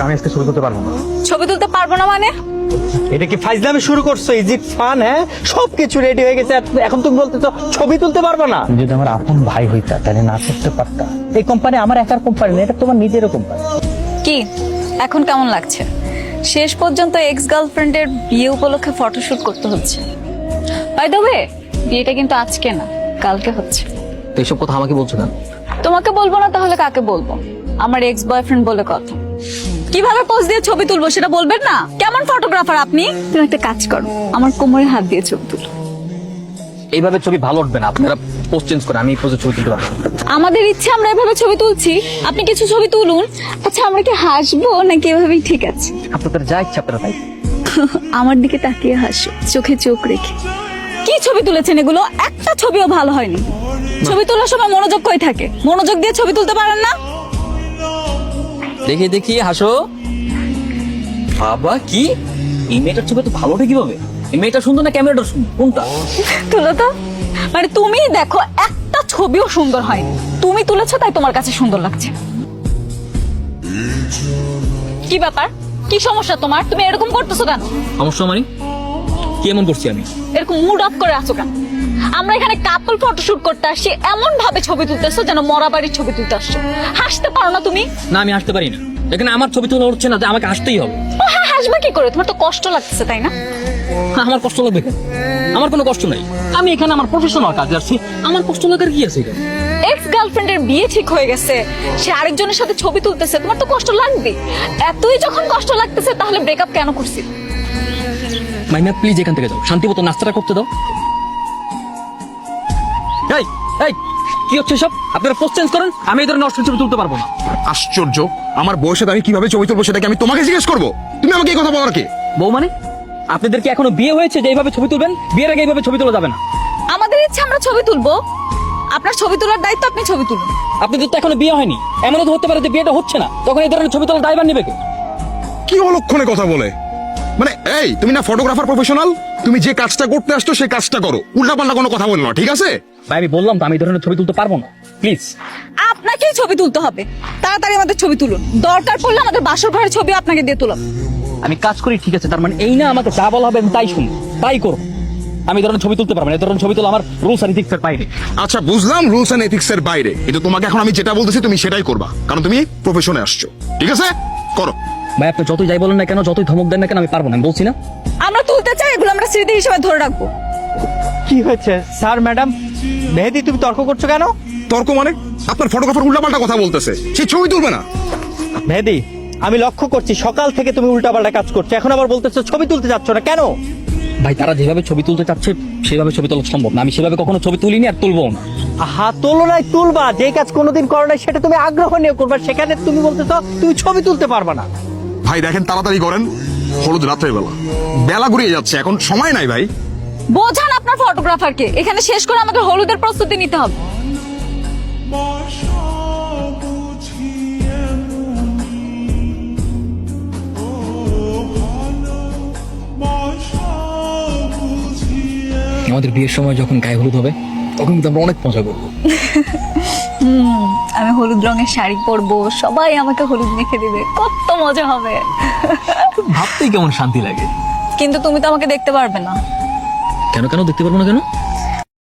আমি আজকে ছবি তুলতে পারবো না। ছবি তুলতে পারবো না মানে? এটা কি ফাইজলামি শুরু করছো? Is it fun? হ্যাঁ, সবকিছু রেডি হয়ে গেছে, এখন তুমি বলতেছো ছবি তুলতে পারবে না? যদি আমার আপন ভাই হইতা তাহলে না করতে পারতা। এই কোম্পানি আমার একার কোম্পানি না, এটা তোমার নিজেরও কোম্পানি। কি এখন কেমন লাগছে? শেষ পর্যন্ত এক্স গার্লফ্রেন্ডের বিয়ে উপলক্ষে ফটোশুট করতে হচ্ছে। বাই দ্য ওয়ে, বিয়েটা কিন্তু আজকে না, কালকে হচ্ছে। তো এইসব কথা আমাকে বলছো কেন? তোমাকে বলবো না তাহলে কাকে বলবো? আমার এক্স বয়ফ্রেন্ড বলে কথা। কিভাবে পোজ দিয়ে ছবি তুলবো সেটা বলবেন না? কেমন ফটোগ্রাফার আপনি? তুমি একটা কাজ করো, আমার কোমরে হাত দিয়ে ছবি তুলো। এইভাবে ছবি ভালো উঠবে না, আপনারা পোস্ট চেঞ্জ করে আমি এই পোজে ছবি তুলতে পারবো না। আমাদের ইচ্ছে আমরা এভাবে ছবি তুলছি, আপনি কিছু ছবি তুলুন। আচ্ছা, আমরা কি হাসবো নাকি এভাবেই ঠিক আছে? আপনাদের যা ইচ্ছা আপনারা তাই। আমার দিকে তাকিয়ে হাসো, চোখে চোখ রেখে। কি ছবি তুলেছেন এগুলো? একটা ছবিও ভালো হয়নি। ছবি তোলার সময় মনোযোগ কই থাকে? মনোযোগ দিয়ে ছবি তুলতে পারেন না? দেখি দেখি হাসো। বাবা কি এই মেয়েটার ছবি তো ভালো ওঠে কিভাবে? এই মেয়েটা সুন্দর না ক্যামেরাটা সুন্দর? কোনটা? তুলো তো। মানে তুমি দেখো, একটা ছবিও সুন্দর হয়নি। তুমি তুলেছো তাই তোমার কাছে সুন্দর লাগছে। কি ব্যাপার? কি সমস্যা তোমার? তুমি এরকম করতেছো কেন? সমস্যা মানে কি এমন করছি আমি? এরকম মুড অফ করে আছো কেন? আমরা এখানে কাপল ফটোশুট করতে আসছি, এমন ভাবে ছবি তুলতেছো যেন মরা বাড়ির ছবি তুলতে আসছো। হাসতে পারো না তুমি? না, আমি আসতে পারি না। এখানে আমার ছবি তোলা উঠছে না যে আমাকে আসতেই হবে। ও হ্যাঁ, হাসবে কি করে? তোমার তো কষ্ট লাগতেছে তাই না? আমার কষ্ট লাগবে কেন? আমার কোনো কষ্ট নাই। আমি এখানে আমার প্রফেশনাল কাজে আসছি, আমার কষ্ট লাগার কি আছে এখানে? এক্স গার্লফ্রেন্ডের বিয়ে ঠিক হয়ে গেছে, সে আরেকজনের সাথে ছবি তুলতেছে, তোমার তো কষ্ট লাগবে। এতই যখন কষ্ট লাগতেছে তাহলে ব্রেকআপ কেন করছি? মাইনা প্লিজ এখান থেকে যাও, শান্তি মতো নাস্তাটা করতে দাও। এই এই কি হচ্ছে সব? আপনারা পোস্ট চেঞ্জ করেন, আমি এই ধরনের নষ্ট ছবি তুলতে পারবো না। আশ্চর্য, আমার বউয়ের সাথে আমি কিভাবে ছবি তুলবো সেটা কি আমি তোমাকে জিজ্ঞেস করবো? তুমি আমাকে এই কথা বলার কে? বউ মানে? আপনাদের কি এখনো বিয়ে হয়েছে যে এইভাবে ছবি তুলবেন? বিয়ের আগে এইভাবে ছবি তোলা যাবে না। আমাদের ইচ্ছে আমরা ছবি তুলবো, আপনার ছবি তোলার দায়িত্ব আপনি ছবি তুলুন। আপনাদের তো এখনো বিয়ে হয়নি, এমনও তো হতে পারে যে বিয়েটা হচ্ছে না, তখন এই ধরনের ছবি তোলা দায়ভার নেবে কে? কি অলক্ষণে কথা বলে? মানে এই তুমি না ফটোগ্রাফার প্রফেশনাল, তুমি যে কাজটা করতে আসছো সেই কাজটা করো, উল্টাপাল্টা কোনো কথা বলো না, ঠিক আছে? ভাই আমি বললাম তো আমি এই ধরনের ছবি তুলতে পারবো না, প্লিজ। আপনাকেই ছবি তুলতে হবে, তাড়াতাড়ি আমাদের ছবি তুলুন। দরকার পড়লে আমাদের বাসর ঘরের ছবি আপনাকে দিয়ে তুলাম। আমি কাজ করি ঠিক আছে, তার মানে এই না আমাকে যা বলা হবে আমি তাই শুনি, তাই করবো। আমি এই ধরনের ছবি তুলতে পারবো না, এই ধরনের ছবি তোলা আমার রুলস আর ইথিক্সের বাইরে। আচ্ছা বুঝলাম, রুলস এন্ড এথিক্স এর বাইরে, কিন্তু তোমাকে এখন আমি যেটা বলতেছি তুমি সেটাই করবা, কারণ তুমি প্রফেশনে আসছো, ঠিক আছে? করো। ভাই আপনি যতই যাই বলেন না কেন, যতই ধমক দেন না কেন, আমি পারবো না, আমি বলছি না। আমরা তুলতে চাই, এগুলো আমরা স্মৃতি হিসেবে ধরে রাখবো। কি হয়েছে স্যার? ম্যাডাম মেহেদি, তুমি তর্ক করছো কেন? তর্ক মানে? আপনার ফটোগ্রাফার উল্টাপাল্টা কথা বলতেছে, সে ছবি তুলবে না। মেহেদি, আমি লক্ষ্য করছি সকাল থেকে তুমি উল্টাপাল্টা কাজ করছো, এখন আবার বলতেছো ছবি তুলতে যাচ্ছ না কেন? ভাই তারা যেভাবে ছবি তুলতে চাচ্ছে সেভাবে ছবি তোলা সম্ভব না, আমি সেভাবে কখনো ছবি তুলিনি আর তুলবো না। হা, তোলো নাই তুলবা, যে কাজ কোনোদিন করো নাই সেটা তুমি আগ্রহ নিয়ে করবা, সেখানে তুমি বলতেছো তুমি ছবি তুলতে পারবা না। ভাই দেখেন, তাড়াতাড়ি করেন, হলুদ রাত্রের বেলা, বেলা ঘুরিয়ে যাচ্ছে, এখন সময় নাই ভাই। বোঝান আপনার ফটোগ্রাফারকে, এখানে শেষ করে আমাদের হলুদের প্রস্তুতি নিতে হবে। আমাদের বিয়ের সময় যখন গায়ে হলুদ হবে তখন কিন্তু আমরা অনেক মজা করবো। আমি হলুদ রঙের শাড়ি পরবো, সবাই আমাকে হলুদ মেখে দিবে, কত মজা হবে। ভাবতেই কেমন শান্তি লাগে। কিন্তু তুমি তো আমাকে দেখতে পারবে না। কেন কেন দেখতে পারবো না কেন?